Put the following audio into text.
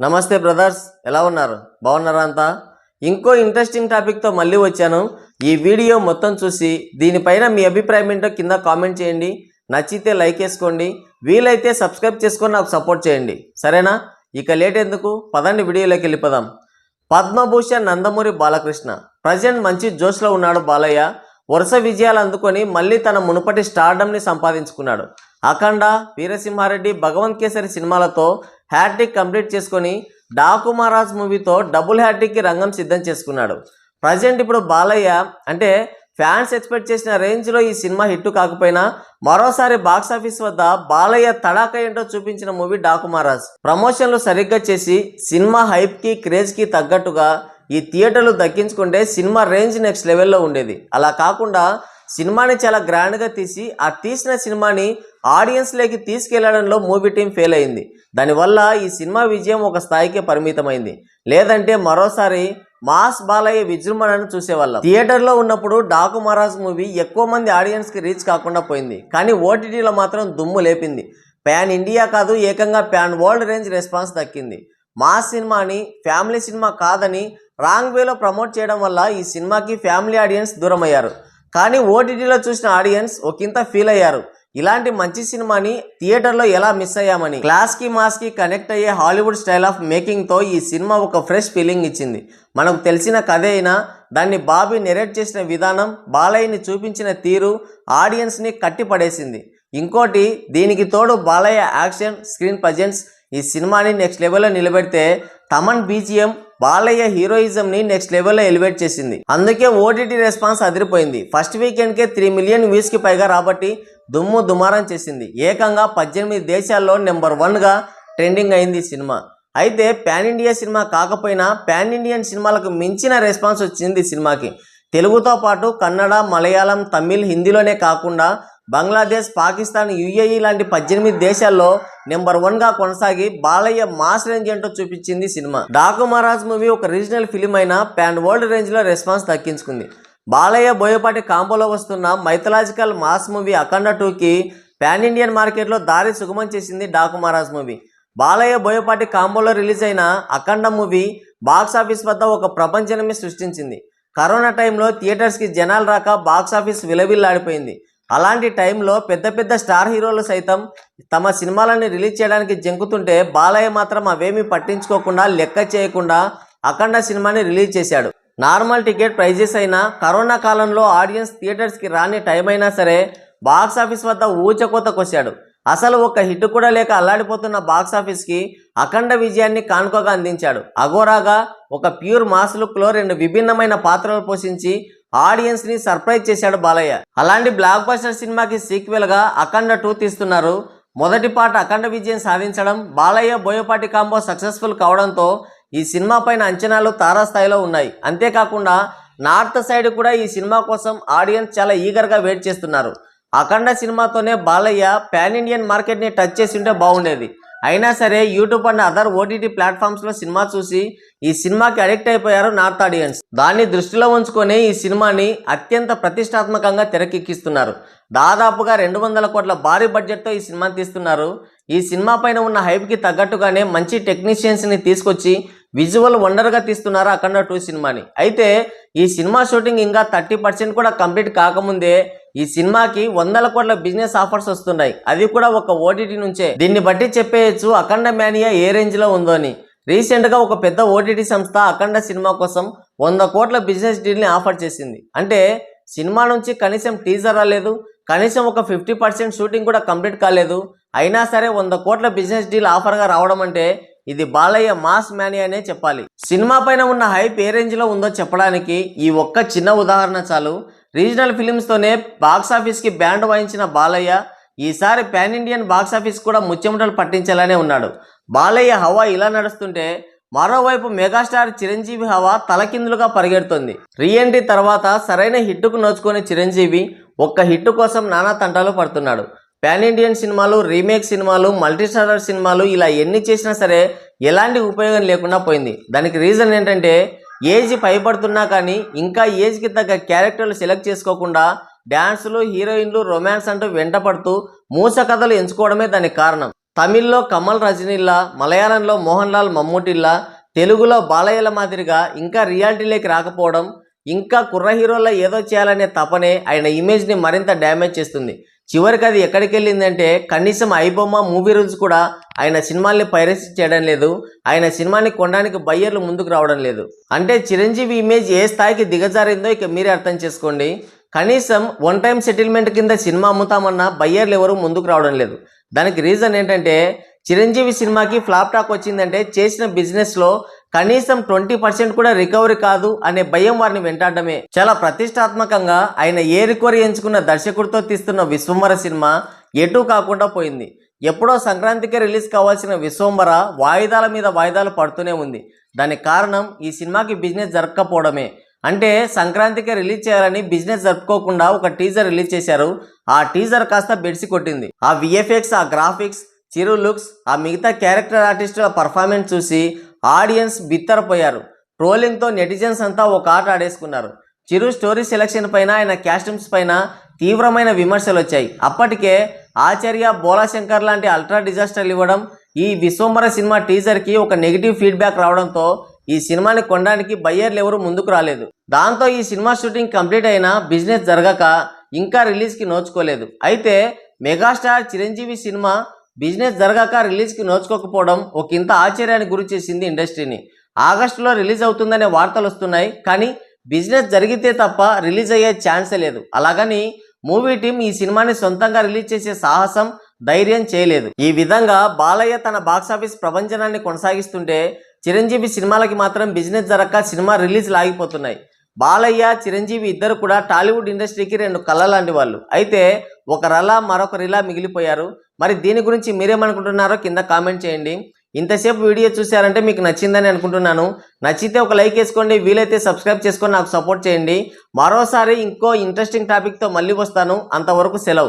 నమస్తే బ్రదర్స్, ఎలా ఉన్నారు? బాగున్నారా అంతా? ఇంకో ఇంట్రెస్టింగ్ టాపిక్తో మళ్ళీ వచ్చాను. ఈ వీడియో మొత్తం చూసి దీనిపైన మీ అభిప్రాయం ఏంటో కింద కామెంట్ చేయండి. నచ్చితే లైక్ వేసుకోండి, వీలైతే సబ్స్క్రైబ్ చేసుకొని నాకు సపోర్ట్ చేయండి, సరేనా? ఇక లేట్ ఎందుకు, పదండి వీడియోలోకి వెళ్ళిపోదాం. పద్మభూషణ్ నందమూరి బాలకృష్ణ ప్రజెంట్ మంచి జోష్లో ఉన్నాడు. బాలయ్య వరుస విజయాలు అందుకొని మళ్ళీ తన మునుపటి స్టార్డమ్ని సంపాదించుకున్నాడు. అఖండ, వీరసింహారెడ్డి, భగవంత్ కేసరి సినిమాలతో హ్యాట్రిక్ కంప్లీట్ చేసుకొని డాకు మహారాజ్ మూవీతో డబుల్ హ్యాట్రిక్కి రంగం సిద్ధం చేసుకున్నాడు. ప్రజెంట్ ఇప్పుడు బాలయ్య అంటే ఫ్యాన్స్ ఎక్స్పెక్ట్ చేసిన రేంజ్లో ఈ సినిమా హిట్ కాకపోయినా మరోసారి బాక్సాఫీస్ వద్ద బాలయ్య తడాక ఏంటో చూపించిన మూవీ డాకు మహారాజ్. ప్రమోషన్లు సరిగ్గా చేసి సినిమా హైప్కి క్రేజ్కి తగ్గట్టుగా ఈ థియేటర్లు దక్కించుకుంటే సినిమా రేంజ్ నెక్స్ట్ లెవెల్లో ఉండేది. అలా కాకుండా సినిమాని చాలా గ్రాండ్గా తీసి ఆ తీసిన సినిమాని ఆడియన్స్లోకి తీసుకెళ్లడంలో మూవీ టీం ఫెయిల్ అయింది. దానివల్ల ఈ సినిమా విజయం ఒక స్థాయికే పరిమితమైంది. లేదంటే మరోసారి మాస్ బాలయ్య విజృంభణను చూసేవాళ్ళం. థియేటర్లో ఉన్నప్పుడు డాకు మహారాజ్ మూవీ ఎక్కువ మంది ఆడియన్స్కి రీచ్ కాకుండా పోయింది, కానీ ఓటీటీలో మాత్రం దుమ్ము లేపింది. ప్యాన్ ఇండియా కాదు, ఏకంగా ప్యాన్ వరల్డ్ రేంజ్ రెస్పాన్స్ దక్కింది. మాస్ సినిమాని ఫ్యామిలీ సినిమా కాదని రాంగ్ వేలో ప్రమోట్ చేయడం వల్ల ఈ సినిమాకి ఫ్యామిలీ ఆడియన్స్ దూరం అయ్యారు. కానీ ఓటీటీలో చూసిన ఆడియన్స్ ఒకంత ఫీల్ అయ్యారు. ఇలాంటి మంచి సినిమాని థియేటర్లో ఎలా మిస్ అయ్యామని. క్లాస్కి మాస్కి కనెక్ట్ అయ్యే హాలీవుడ్ స్టైల్ ఆఫ్ మేకింగ్తో ఈ సినిమా ఒక ఫ్రెష్ ఫీలింగ్ ఇచ్చింది. మనకు తెలిసిన కథ అయినా దాన్ని బాబీ నెరేట్ చేసిన విధానం, బాలయ్యని చూపించిన తీరు ఆడియన్స్ని కట్టిపడేసింది. ఇంకోటి, దీనికి తోడు బాలయ్య యాక్షన్, స్క్రీన్ ప్రజెన్స్ ఈ సినిమాని నెక్స్ట్ లెవెల్లో నిలబెడితే తమన్ బీజిఎం బాలయ్య హీరోయిజంని నెక్స్ట్ లెవెల్లో ఎలివేట్ చేసింది. అందుకే ఓటీటీ రెస్పాన్స్ అదిరిపోయింది. ఫస్ట్ వీకెండ్కే 3 మిలియన్ వ్యూస్కి పైగా రాబట్టి దుమ్ము దుమారం చేసింది. ఏకంగా 18 దేశాల్లో నెంబర్ 1గా ట్రెండింగ్ అయింది ఈ సినిమా. అయితే పాన్ ఇండియా సినిమా కాకపోయినా పాన్ ఇండియన్ సినిమాలకు మించిన రెస్పాన్స్ వచ్చింది ఈ సినిమాకి. తెలుగుతో పాటు కన్నడ, మలయాళం, తమిళ్, హిందీలోనే కాకుండా బంగ్లాదేశ్, పాకిస్తాన్, యుఏఈ లాంటి 18 దేశాల్లో నెంబర్ 1గా కొనసాగి బాలయ్య మాస్ రేంజ్ ఏంటో చూపించింది సినిమా. డాకు మహారాజ్ మూవీ ఒక రీజనల్ ఫిలిం అయినా పాన్ వరల్డ్ రేంజ్లో రెస్పాన్స్ దక్కించుకుంది. బాలయ్య బోయపాటి కాంబోలో వస్తున్న మైథలాజికల్ మాస్ మూవీ అఖండ 2కి పాన్ ఇండియన్ మార్కెట్లో దారి సుగమం చేసింది డాకు మహారాజ్ మూవీ. బాలయ్య బోయపాటి కాంబోలో రిలీజ్ అయిన అఖండ మూవీ బాక్సాఫీస్ వద్ద ఒక ప్రపంచమే సృష్టించింది. కరోనా టైంలో థియేటర్స్కి జనాలు రాక బాక్సాఫీస్ విలవిల్లాడిపోయింది. అలాంటి టైంలో పెద్ద పెద్ద స్టార్ హీరోలు సైతం తమ సినిమాలని రిలీజ్ చేయడానికి జంకుతుంటే బాలయ్య మాత్రం అవేమీ పట్టించుకోకుండా, లెక్క చేయకుండా అఖండ సినిమాని రిలీజ్ చేశాడు. నార్మల్ టికెట్ ప్రైజెస్ అయినా కరోనా కాలంలో ఆడియన్స్ థియేటర్స్కి రాని టైం అయినా సరే బాక్సాఫీస్ వద్ద ఊచకోత కొశాడు. అసలు ఒక హిట్ కూడా లేక అల్లాడిపోతున్న బాక్సాఫీస్కి అఖండ విజయాన్ని కానుకగా అందించాడు. అఘోరాగా ఒక ప్యూర్ మాస్ లుక్లో 2 విభిన్నమైన పాత్రలు పోషించి ఆడియన్స్ని సర్ప్రైజ్ చేశాడు బాలయ్య. అలాంటి బ్లాక్ బస్టర్ సినిమాకి సీక్వెల్గా అఖండ 2 తీస్తున్నారు. మొదటి పార్ట్ అఖండ విజయం సాధించడం, బాలయ్య బోయపాటి కాంబో సక్సెస్ఫుల్ కావడంతో ఈ సినిమా పైన అంచనాలు తారాస్థాయిలో ఉన్నాయి. అంతేకాకుండా నార్త్ సైడ్ కూడా ఈ సినిమా కోసం ఆడియన్స్ చాలా ఈగర్గా వెయిట్ చేస్తున్నారు. అఖండ సినిమాతోనే బాలయ్య పాన్ ఇండియన్ మార్కెట్ని టచ్ చేసి ఉంటే బాగుండేది. అయినా సరే యూట్యూబ్ అండ్ అదర్ ఓటీటీ ప్లాట్ఫామ్స్లో సినిమా చూసి ఈ సినిమాకి అడిక్ట్ అయిపోయారు నార్త్ ఆడియన్స్. దాన్ని దృష్టిలో ఉంచుకొని ఈ సినిమాని అత్యంత ప్రతిష్టాత్మకంగా తెరకెక్కిస్తున్నారు. దాదాపుగా 200 కోట్ల భారీ బడ్జెట్తో ఈ సినిమాని తీస్తున్నారు. ఈ సినిమా పైన ఉన్న హైప్కి తగ్గట్టుగానే మంచి టెక్నీషియన్స్ని తీసుకొచ్చి విజువల్ వండర్గా తీస్తున్నారు అఖండ 2 సినిమాని. అయితే ఈ సినిమా షూటింగ్ ఇంకా 30% కూడా కంప్లీట్ కాకముందే ఈ సినిమాకి 100 కోట్ల బిజినెస్ ఆఫర్స్ వస్తున్నాయి, అది కూడా ఒక ఓటీటీ నుంచే. దీన్ని బట్టి చెప్పేయచ్చు అఖండ మ్యానియా ఏ రేంజ్లో ఉందో అని. రీసెంట్గా ఒక పెద్ద ఓటీటీ సంస్థ అఖండ సినిమా కోసం 100 కోట్ల బిజినెస్ డీల్ని ఆఫర్ చేసింది. అంటే సినిమా నుంచి కనీసం టీజర్ రాలేదు, కనీసం ఒక 50% షూటింగ్ కూడా కంప్లీట్ కాలేదు. అయినా సరే 100 కోట్ల బిజినెస్ డీల్ ఆఫర్గా రావడం అంటే ఇది బాలయ్య మాస్ మ్యానియానే చెప్పాలి. సినిమా పైన ఉన్న హైప్ ఏ రేంజ్లో ఉందో చెప్పడానికి ఈ ఒక్క చిన్న ఉదాహరణ చాలు. రీజనల్ ఫిలిమ్స్తోనే బాక్సాఫీస్కి బ్యాండ్ వాయించిన బాలయ్య ఈసారి పాన్ ఇండియన్ బాక్సాఫీస్ కూడా ముచ్చెమటలు పట్టించాలనే ఉన్నాడు. బాలయ్య హవా ఇలా నడుస్తుంటే మరోవైపు మెగాస్టార్ చిరంజీవి హవా తలకిందులుగా పరిగెడుతుంది. రీఎంట్రీ తర్వాత సరైన హిట్టుకు నోచుకునే చిరంజీవి ఒక్క హిట్టు కోసం నానా తంటాలు పడుతున్నాడు. పాన్ ఇండియన్ సినిమాలు, రీమేక్ సినిమాలు, మల్టీస్టారర్ సినిమాలు ఇలా ఎన్ని చేసినా సరే ఎలాంటి ఉపయోగం లేకుండా పోయింది. దానికి రీజన్ ఏంటంటే ఏజ్ పైబడుతున్నా కానీ ఇంకా ఏజ్కి తగ్గ క్యారెక్టర్లు సెలెక్ట్ చేసుకోకుండా డ్యాన్సులు, హీరోయిన్లు, రొమాన్స్ అంటూ వెంటపడుతూ మూస కథలు ఎంచుకోవడమే దానికి కారణం. తమిళ్లో కమల్ రజనీల్లా, మలయాళంలో మోహన్ లాల్ మమ్మూటిల్లా, తెలుగులో బాలయ్యల మాదిరిగా ఇంకా రియాలిటీలోకి రాకపోవడం, ఇంకా కుర్ర హీరోల్లో ఏదో చేయాలనే తపనే ఆయన ఇమేజ్ని మరింత డ్యామేజ్ చేస్తుంది. చివరికి అది ఎక్కడికి వెళ్ళిందంటే కనీసం ఐబొమ్మ మూవీ రూల్స్ కూడా ఆయన సినిమాల్ని పైరసీ చేయడం లేదు, ఆయన సినిమాని కొనడానికి బయ్యర్లు ముందుకు రావడం లేదు. అంటే చిరంజీవి ఇమేజ్ ఏ స్థాయికి దిగజారిందో ఇక మీరే అర్థం చేసుకోండి. కనీసం వన్ టైం సెటిల్మెంట్ కింద సినిమా అమ్ముతామన్నా బయ్యర్లు ఎవరు ముందుకు రావడం లేదు. దానికి రీజన్ ఏంటంటే చిరంజీవి సినిమాకి ఫ్లాప్ టాక్ వచ్చిందంటే చేసిన బిజినెస్లో కనీసం 20% కూడా రికవరీ కాదు అనే భయం వారిని వెంటాడమే. చాలా ప్రతిష్టాత్మకంగా ఆయన ఏ రికవరీ ఎంచుకున్న దర్శకుడితో తీస్తున్న విశ్వంబర సినిమా ఎటూ కాకుండా పోయింది. ఎప్పుడో సంక్రాంతికి రిలీజ్ కావాల్సిన విశ్వంబర వాయిదాల మీద వాయిదాలు పడుతూనే ఉంది. దానికి కారణం ఈ సినిమాకి బిజినెస్ జరగకపోవడమే. అంటే సంక్రాంతికి రిలీజ్ చేయాలని బిజినెస్ జరుపుకోకుండా ఒక టీజర్ రిలీజ్ చేశారు. ఆ టీజర్ కాస్త బెడిసి కొట్టింది. ఆ విఎఫ్ఎక్స్, ఆ గ్రాఫిక్స్, చిరు లుక్స్, ఆ మిగతా క్యారెక్టర్ ఆర్టిస్టుల పర్ఫార్మెన్స్ చూసి ఆడియన్స్ బిత్తరపోయారు. ట్రోలింగ్తో నెటిజన్స్ అంతా ఒక ఆట ఆడేసుకున్నారు. చిరు స్టోరీ సెలెక్షన్ పైన, ఆయన కాస్ట్యూమ్స్ పైన తీవ్రమైన విమర్శలు వచ్చాయి. అప్పటికే ఆచార్య, బోలాశంకర్ లాంటి అల్ట్రా డిజాస్టర్లు ఇవ్వడం, ఈ విశ్వంబర సినిమా టీజర్కి ఒక నెగిటివ్ ఫీడ్బ్యాక్ రావడంతో ఈ సినిమాని కొనడానికి బయ్యర్లు ఎవరు ముందుకు రాలేదు. దాంతో ఈ సినిమా షూటింగ్ కంప్లీట్ అయినా బిజినెస్ జరగక ఇంకా రిలీజ్కి నోచుకోలేదు. అయితే మెగాస్టార్ చిరంజీవి సినిమా బిజినెస్ జరగక రిలీజ్కి నోచుకోకపోవడం ఒకంత ఆశ్చర్యానికి గురి చేసింది ఇండస్ట్రీని. ఆగస్టులో రిలీజ్ అవుతుందనే వార్తలు వస్తున్నాయి, కానీ బిజినెస్ జరిగితే తప్ప రిలీజ్ అయ్యే ఛాన్సే లేదు. అలాగని మూవీ టీం ఈ సినిమాని సొంతంగా రిలీజ్ చేసే సాహసం, ధైర్యం చేయలేదు. ఈ విధంగా బాలయ్య తన బాక్సాఫీస్ ప్రపంచనాన్ని కొనసాగిస్తుంటే చిరంజీవి సినిమాలకి మాత్రం బిజినెస్ జరగక సినిమా రిలీజ్ లాగిపోతున్నాయి. బాలయ్య, చిరంజీవి ఇద్దరు కూడా టాలీవుడ్ ఇండస్ట్రీకి రెండు కళ్ళ లాంటి వాళ్ళు. అయితే ఒకరలా మరొకరిలా మిగిలిపోయారు. మరి దీని గురించి మీరేమనుకుంటున్నారో కింద కామెంట్ చేయండి. ఇంతసేపు వీడియో చూసారంటే మీకు నచ్చిందని అనుకుంటున్నాను. నచ్చితే ఒక లైక్ వేసుకోండి, వీలైతే సబ్స్క్రైబ్ చేసుకొని నాకు సపోర్ట్ చేయండి. మరోసారి ఇంకో ఇంట్రెస్టింగ్ టాపిక్తో మళ్ళీ వస్తాను. అంతవరకు సెలవు.